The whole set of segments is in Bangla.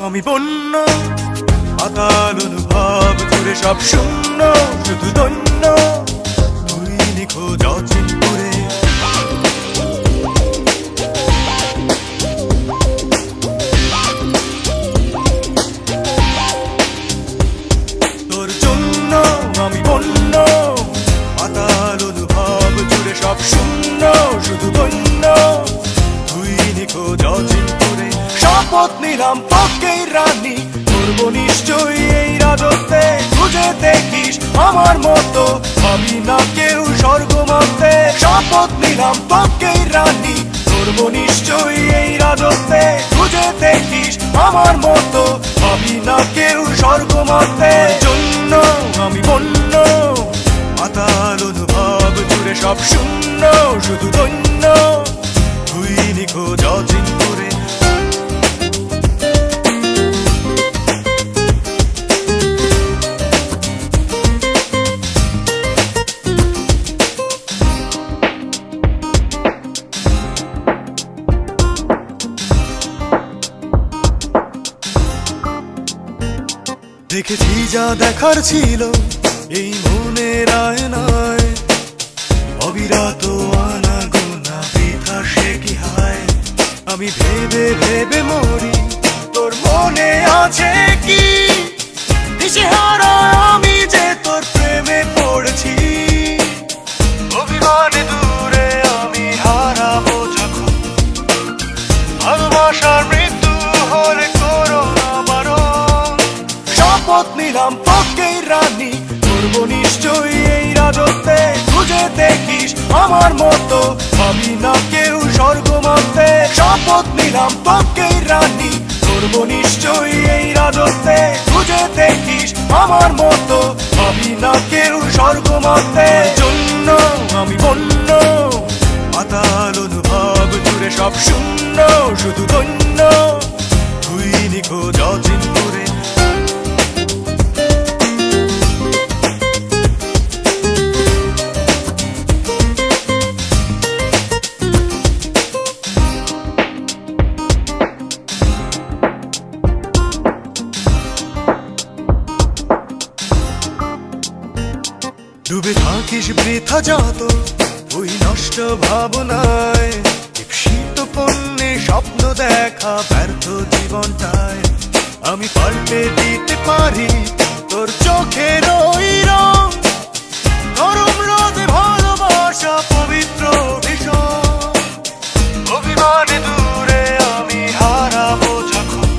আমি বন্য পাতাল অনুভব জুড়ে সব শূন্য শুধু দৈন্য তুই নিখোঁজ অচিন্তরে তোর জন্য আমি বন্য পাতাল অনুভব জুড়ে সব শূন্য শুধু দৈন্য তুই নিখোঁজ অচিন্তরে শপথ নিলাম তোকেই রানী করবো নিশ্চয়ই এই রাজত্বে খুঁজে দেখিস আমার মতো ভাবি না কেউ স্বর্গ মানতে শপথ নিলাম তোকেই রানী করবো নিশ্চয়ই এই রাজত্বে খুঁজে দেখিস আমার মতো ভাবি না কেউ স্বর্গ মানতে জন্য আমি বন্য পাতাল অনুভব জুড়ে সব শূন্য শুধু দৈন্য তুই নিখোঁজ অচিন্তরে দেখেছি যা দেখার ছিল এই মনের আয়নায় অবিরত আনাগোনা বৃথা সে কি হায় আমি ভেবে ভেবে মরি তোর মনে আছে কি দিশেহারা আমি যে তোর প্রেমে পড়েছি অভিমানে দূরে আমি হারাবো যখন ভালোবাসার মৃত্যু হলে করো না বারণ শপথ নিলাম তোকেই রানী করবো নিশ্চয়ই এই রাজত্বে খুঁজে দেখিস আমার মতো ভাবি না কেউ স্বর্গ মানতে শপথ নিলাম তোকেই রানী করবো নিশ্চয়ই এই রাজত্বে খুঁজে দেখিস আমার মতো ভাবি না কেউ স্বর্গ মানতে জন্য আমি বন্য পাতাল অনুভব জুড়ে সব শূন্য শুধু দৈন্য তুই নিখোঁজ অচিন্তরে ডুবে থাকিস বৃথা যত ওই নষ্ট ভাবনায় শীত পণ্যে স্বপ্ন দেখা ব্যর্থ জীবনটায় আমি পাল্টে দিতে পারি তোর চোখের ওই রং গরম রোদে ভালোবাসা পবিত্র ভীষণ অভিমানে দূরে আমি হারাবো যখন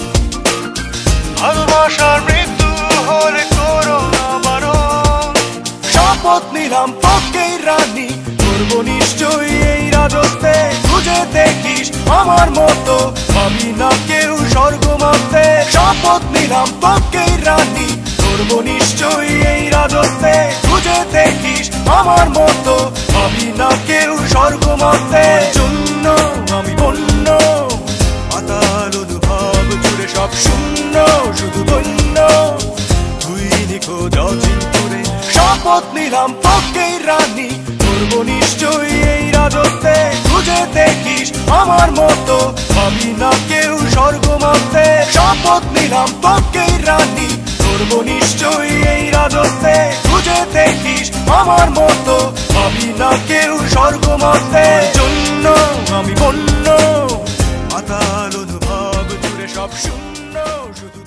ভালোবাসার মৃত্যু হলে করো না বারণ শপথ নিলাম তোকেই রানী করবো নিশ্চয়ই এই রাজত্বে খুঁজে দেখিস আমার মতো ভাবি না কেউ স্বর্গ মানতে শপথ নিলাম তোকেই রানী করবো নিশ্চয়ই এই রাজত্বে খুঁজে দেখিস আমার মতো ভাবি না কেউ স্বর্গ মানতে জন্য আমি বন্য পাতাল অনুভব জুড়ে সব শূন্য শুধু দৈন্য তুই নিখোঁজ অচিন্তরে শপথ নিলাম তোকেই রানী করবো নিশ্চয়ই এই রাজত্বে খুঁজে দেখিস আমার মতো ভাবি না কেউ স্বর্গ মানতে শপথ নিলাম তোকেই রানী করবো নিশ্চয়ই এই রাজত্বে খুঁজে দেখিস আমার মতো ভাবি না কেউ স্বর্গ মানতে জন্য আমি বন্য পাতাল অনুভব জুড়ে সব শূন্য শুধু